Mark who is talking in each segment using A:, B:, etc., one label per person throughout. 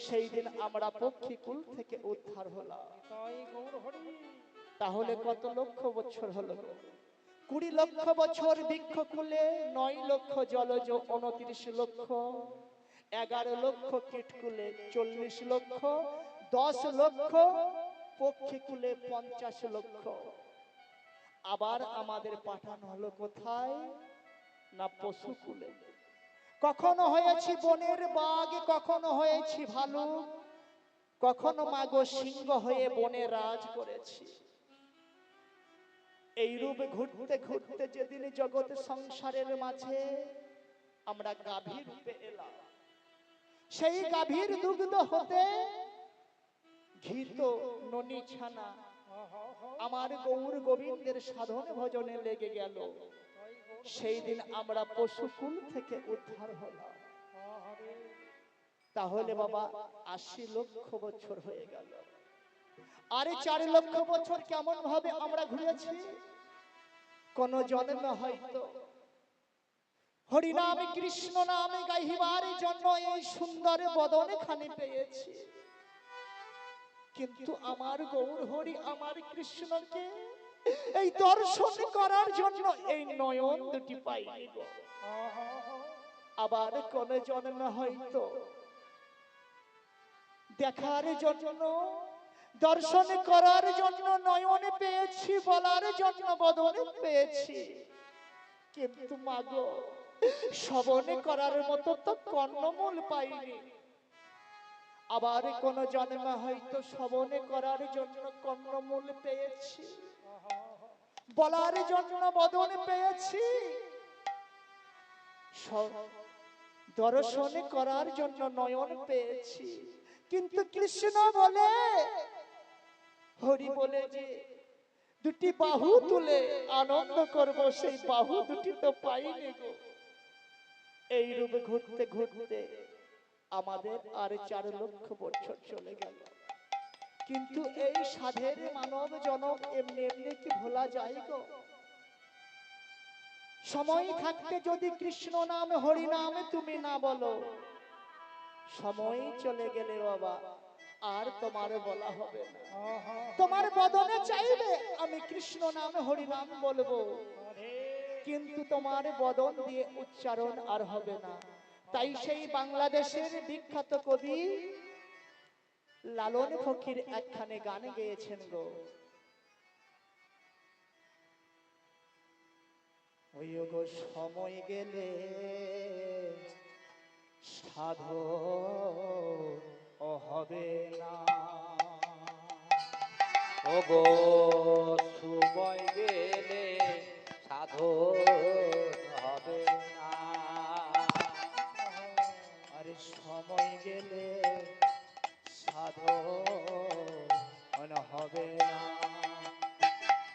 A: সেই দিন আমরা পক্ষীকুল থেকে উদ্ধার হলাম। তাহলে কত লক্ষ বছর হলো? 20 লক্ষ বছর বৃক্ষকুলে, 9 লক্ষ জলজ, 29 লক্ষ, 11 লক্ষ কীটকুলে, 40 লক্ষ, 10 লক্ষ পক্ষীকুলে, 50 লক্ষ। আবার আমাদের পাঠানো হলো কোথায়? না পশুকুলে। কখনো হয়েছি বনের বাঘ, কখনো হয়েছি ভালুক, কখনো মাগো সিংহ হয়ে বনে রাজ করেছি। এই রূপে ঘুরতে ঘুরতে যেদিন জগৎ সংসারের মাঝে আমরা গাভী রূপে এলাম, সেই গাভীর দুগ্ধ হতে ঘৃত ননী ছানা আমার গৌর গোবিন্দের সাধন ভজনে লেগে গেল। সেই দিন আমরা পশুকুল থেকে উদ্ধার হলাম। তাহলে বাবা 80 লক্ষ বছর হয়ে গেল। আরে 4 লক্ষ বছর কেমন ভাবে আমরা ঘুরেছি? কোন জন্মে হয়তো হরি নাম কৃষ্ণ নামে গাইবার জন্য এই সুন্দর বদন খানি পেয়েছি, কিন্তু আমার গৌর হরি আমার কৃষ্ণকে এই দর্শন করার জন্য এই নয়ন দুটি পাইনি গো। আবার কোন জন্মে হয়তো দেখার জন্য, দর্শন করার জন্য নয়ন পেয়েছি, বলার জন্য বদন পেয়েছি, কিন্তু মাগো শ্রবণ করার মতো তো কর্ণমূল পাইনি। আবার কোন জন্মে হয়তো শ্রবণ করার জন্য কর্ণমূল পেয়েছি, বলার জন্য বদন পেয়েছি, দর্শন করার জন্য নয়ন পেয়েছি, কিন্তু কৃষ্ণ বলে, হরি বলে যে দুটি বাহু তুলে আনন্দ করব, সেই বাহু দুটি তো পাইনি গো। এই রূপে ঘুরতে ঘুরতে আমাদের আর 4 লক্ষ বছর চলে গেল। কিন্তু এই সাধের মানব জনক এমনি এমনি কি ভোলা যায় গো? সময় থাকতে যদি কৃষ্ণ নাম হরি নাম তুমি না বলো, সময় চলে গেলে বাবা আর তোমার বলা হবে না। তোমার বদনে চাইবে আমি কৃষ্ণ নাম হরি নাম বলবো, কিন্তু তোমার বদন দিয়ে উচ্চারণ আর হবে না। তাই সেই বাংলাদেশের বিখ্যাত কবি লালন ফকির একখানে গান গেয়েছেন গো। ওই গো সময় গেলে সাধু হবে না,
B: ও গো সময় গেলে সাধু হবে না।
A: আরে সময় গেলে সাধু হবে না।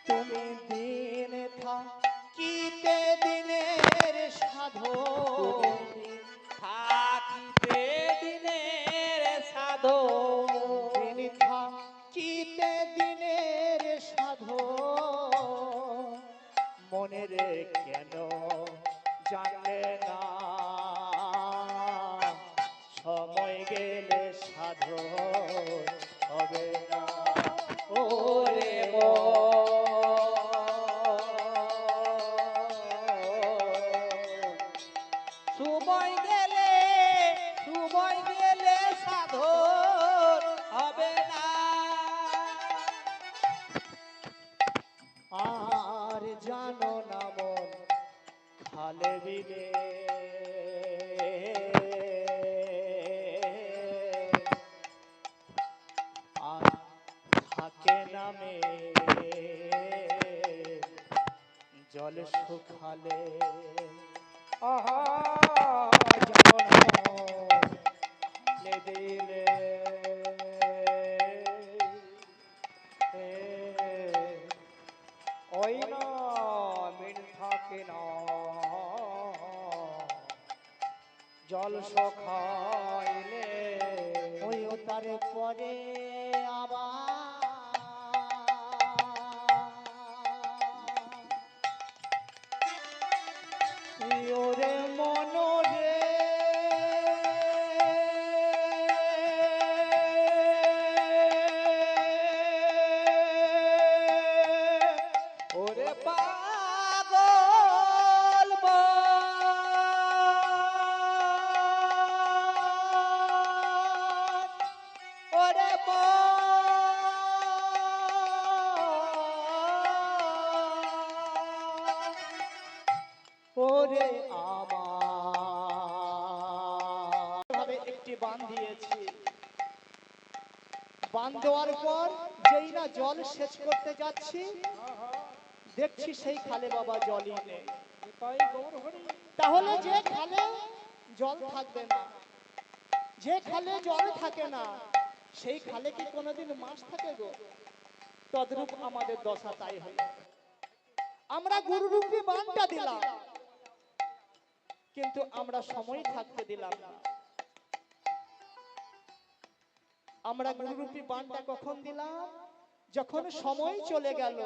A: তুমি দিন থাকিতে দিনের সাধু,
B: থাকিতে দিনের সাধু,
A: দিন থাকিতে দিনের সাধু, মনে রে কেন জানলে না, সময় গেলে সাধু হবে না।
B: ওরে গো সময় গেলে সাধু হবে না।
A: আর জানো না মন খালে বিলে, আর থাকে নামে জল শুখালে। আহা জানো না খালে বিলে, ওই না মিল থাকে না জল শুকাইলে, ওই তারে পরে আবার ওরে মন রে বাঁধ দেওয়ার পর যেই না জল সেচ করতে যাচ্ছি, দেখছি সেই খালে বাবা জলই নেই। তাহলে যে খালে জল থাকবে না, যে খালে জল থাকে না, সেই খালে কি কোনোদিন মাছ থাকে গো? তদ্রূপ আমাদের দশা তাই হলো। আমরা গুরুরূপী বাণটা দিলাম, কিন্তু আমরা সময় থাকতে দিলাম না। আমরা গুরুরূপী বাণটা কখন দিলাম? যখন সময় চলে গেল,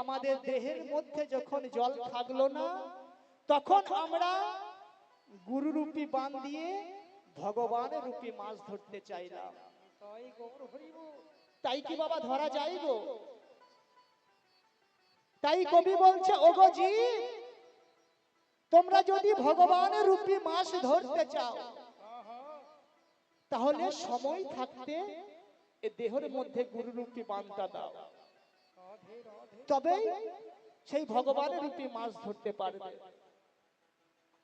A: আমাদের দেহের মধ্যে যখন জল থাকলো না, তখন আমরা গুরুরূপী বাণ দিয়ে ভগবান রূপী মাছ ধরতে চাইলাম। তাই কি বাবা ধরা যাইব? তাই কবি বলছে, ওগো জীব, তোমরা যদি ভগবানের রূপী মাছ ধরতে চাও, তাহলে সময় থাকতে এ দেহের মধ্যে গুরুরূপী বাণটা দাও, তবেই সেই ভগবানের রূপী মাছ ধরতে পারবে।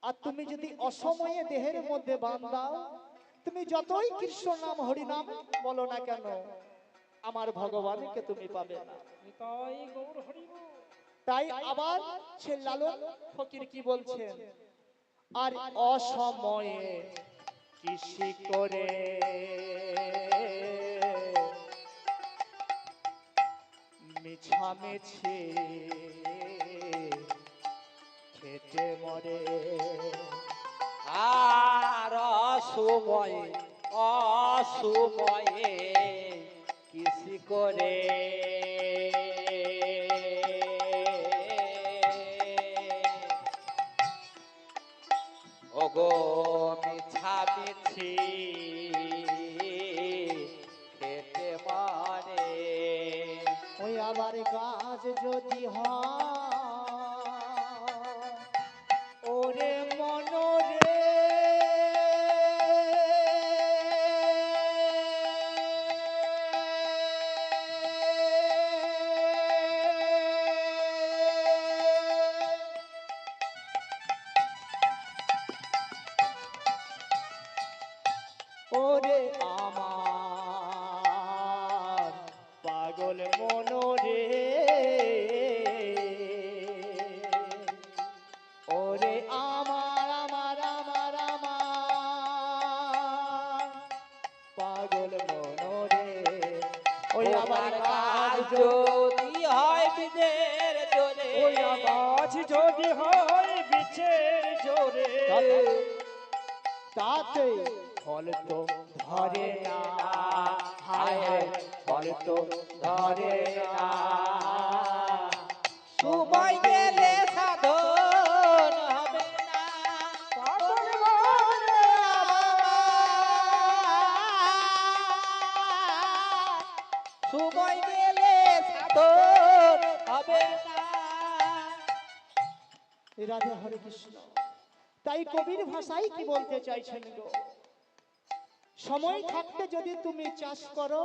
A: আর তুমি যদি অসময়ে দেহের মধ্যে বাণ দাও, তুমি যতই কৃষ্ণ নাম হরি নাম বলো না কেন, আমার ভগবানকে তুমি পাবে না। তাই আবার সে লালন ফকির কি বলছেন, আর অসময়ে কৃষি করে মিছামিছি খেটে মরে।
B: আর অসময়ে অসময়ে কৃষি করে ওগো মিছামিছি খেতে মারে।
A: ওই আবার কাজ যদি হয়, ওরে মনরে ওরে আমার পাগল মনরে, ওরে আমার আমার আমার আমার পাগল মনরে। ওই আবার কাজ
B: যদি হয় বীজের জোরে,
C: ওই আওয়াজ যদি হয় বিচের জোরে,
A: তাতে ফল তো ধরে না, হায় হায় ফল তো ধরে না।
B: সময় গেলে সাধন হবে না।
C: পাগল মনে
B: সময় গেলে সাধন হবে না।
A: রাধে হরে কৃষ্ণ। তাই কবির ভাষায় কি বলতে চাইছেন গো, সময় থাকতে যদি তুমি চাষ করো,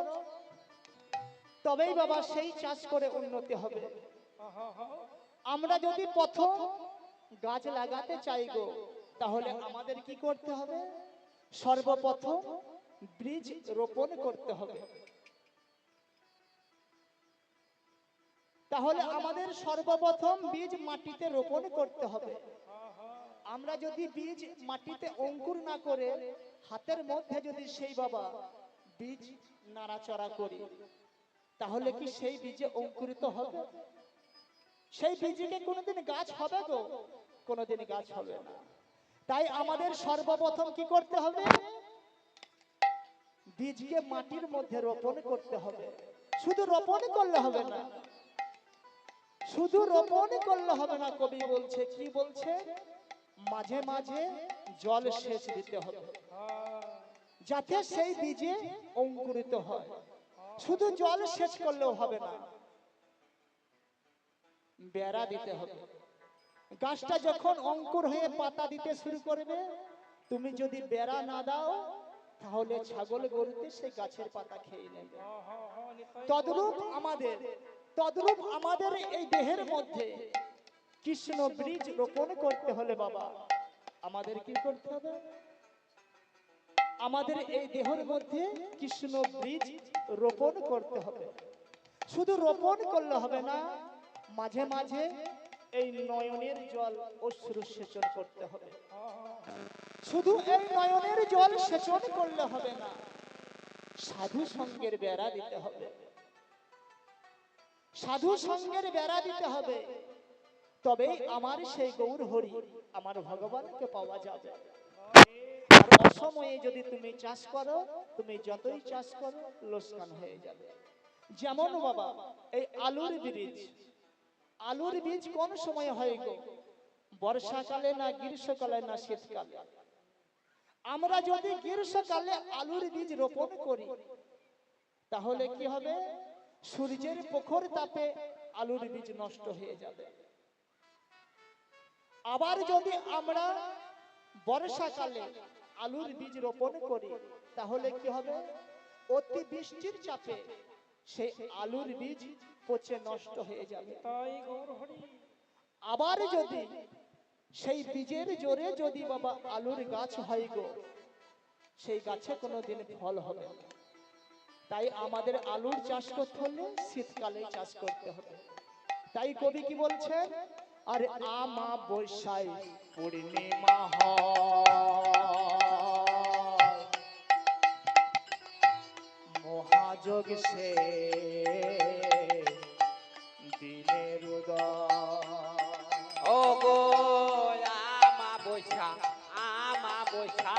A: তবেই বাবা সেই চাষ করে উন্নতি হবে। আমরা যদি প্রথম গাছ লাগাতে চাই গো, তাহলে আমাদের কি করতে হবে? সর্বপ্রথম বীজ রোপণ করতে হবে। তাহলে আমাদের সর্বপ্রথম বীজ মাটিতে রোপণ করতে হবে। আমরা যদি বীজ মাটিতে অঙ্কুর না করে হাতের মধ্যে যদি সেই বাবা বীজ নাড়াচড়া করি, তাহলে কি সেই বীজে অঙ্কুরিত হবে? সেই বীজে কোনোদিন গাছ হবে গো? কোনোদিন গাছ হবে না। তাই আমাদের সর্বপ্রথম কি করতে হবে? বীজকে মাটির মধ্যে রোপণ করতে হবে। শুধু রোপণ করলে হবে না, শুধু রোপণ করলে হবে না। কবি বলছে, কি বলছে? মাঝে মাঝে জল সেচ দিতে হবে, যাতে সেই বীজে অঙ্কুরিত হয়। শুধু জল সেচ করলেও হবে না, বেড়া দিতে হবে। গাছটা যখন অঙ্কুর হয়ে পাতা দিতে শুরু করবে, তুমি যদি বেড়া না দাও, তাহলে ছাগল গরুতে সেই গাছের পাতা খেয়ে নেবে। তদ্রূপ আমাদের এই দেহের মধ্যে কৃষ্ণ বীজ রোপণ করতে হলে বাবা আমাদের কি করতে হবে? আমাদের এই দেহের মধ্যে কৃষ্ণ বীজ রোপণ করতে হবে। শুধু রোপণ করলে হবে না, মাঝে মাঝে এই নয়নের জল অশ্রু সেচন করতে হবে। শুধু এই নয়নের জল সেচন করলে হবে না, সাধু সঙ্গের বেড়া দিতে হবে। সাধু সঙ্গের বেড়া দিতে হবে, তবেই আমার সেই গৌর হরি, আমার ভগবানকে পাওয়া যাবে। আর অসময়ে যদি তুমি চাষ করো, তুমি যতই চাষ করো লোকসান হয়ে যাবে। যেমন বাবা এই আলুর বীজ, আলুর বীজ কোন সময় হয় গো? বর্ষাকালে না গ্রীষ্মকালে না শীতকালে? আমরা যদি গ্রীষ্মকালে আলুর বীজ রোপণ করি তাহলে কি হবে? সূর্যের প্রখর তাপে আলুর বীজ নষ্ট হয়ে যাবে। আবার যদি আমরা বর্ষাকালে আলুর বীজ রোপণ করি তাহলে কি হবে? অতি বৃষ্টির চাপে সেই আলুর বীজ পচে নষ্ট হয়ে যাবে।
C: তাই গৌর হরি।
A: আবার যদি সেই বীজের জোরে যদি বাবা আলুর গাছ হয় গো, সেই গাছে কোনোদিন ফল হবে না। তাই আমাদের আলুর চাষ করতে হলে শীতকালে চাষ করতে হবে। তাই কবি কি বলছেন? আর আমা বৈশাই পূর্ণিমা হয়, মহাযোগ সে দিনের উদয়।
B: ও গো আমা বৈশা, আমা বৈশা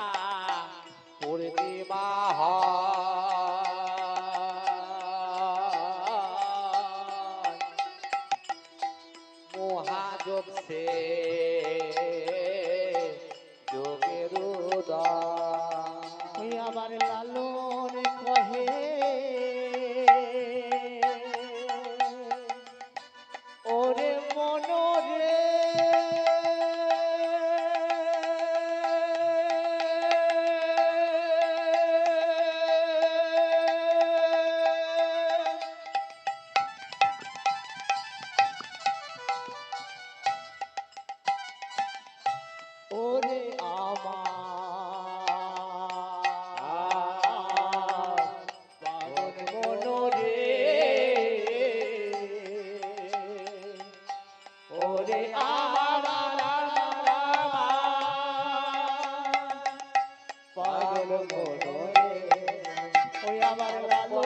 B: পূর্ণিমা হয়, মহাযোগ সে যোগের উদয়।
A: ওই আবার লালন কহে ওরে মনরে ওরে আমার পাগল মনরে, ওরে আমার পাগল মনরে। ওই আমার লালো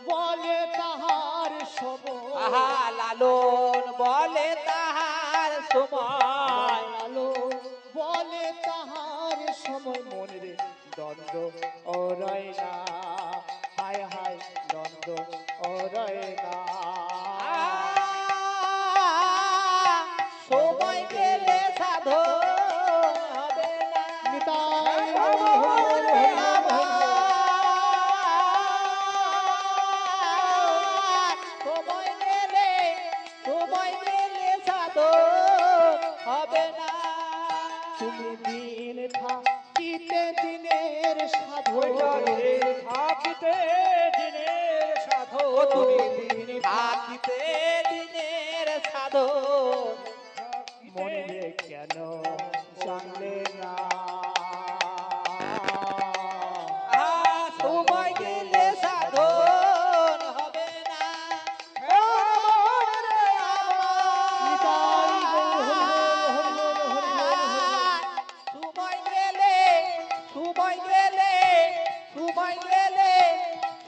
A: বলে তাহার সময়,
B: আহা লালন বলে তাহার সময়,
A: লালো বলে তাহার সময়, মনে রে দ্বন্দ্ব ওরয় না, হায় হায় দ্বন্দ্ব ওরয় না।
B: সময় গেলে সাধু হবে না।
A: নিতাই হরি হরি হরি হরি।
B: সময় গেলে, সময় গেলে সাধু হবে না।
A: তুমি দিন থাকিতে দিনের সাধু,
C: ওইটারে থাকিতে দিনের সাধু।
B: ও তুমি দিন থাকিতে দিনের সাধু,
A: মনে রে কেন জানলে না?
B: সময় গেলে সাধন হবে না।
A: নিতাই গৌর হরি বল, হরি বল, হরি বল, হরি বল, হরি বল।
B: সময় গেলে, সময় গেলে, সময় গেলে,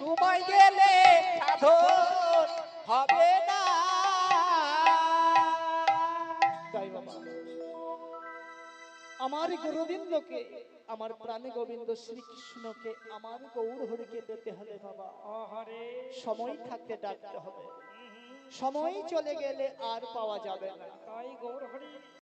B: সময় গেলে সাধন হবে না।
A: তাই বাবা আমার গোবিন্দকে, আমার প্রাণে গোবিন্দ শ্রীকৃষ্ণকে, আমার গৌর হরিকে পেতে হলে বাবা
C: আহারে
A: সময় থাকতে ডাকতে হবে। সময় চলে গেলে আর পাওয়া যাবে না।
C: তাই গৌর হরি।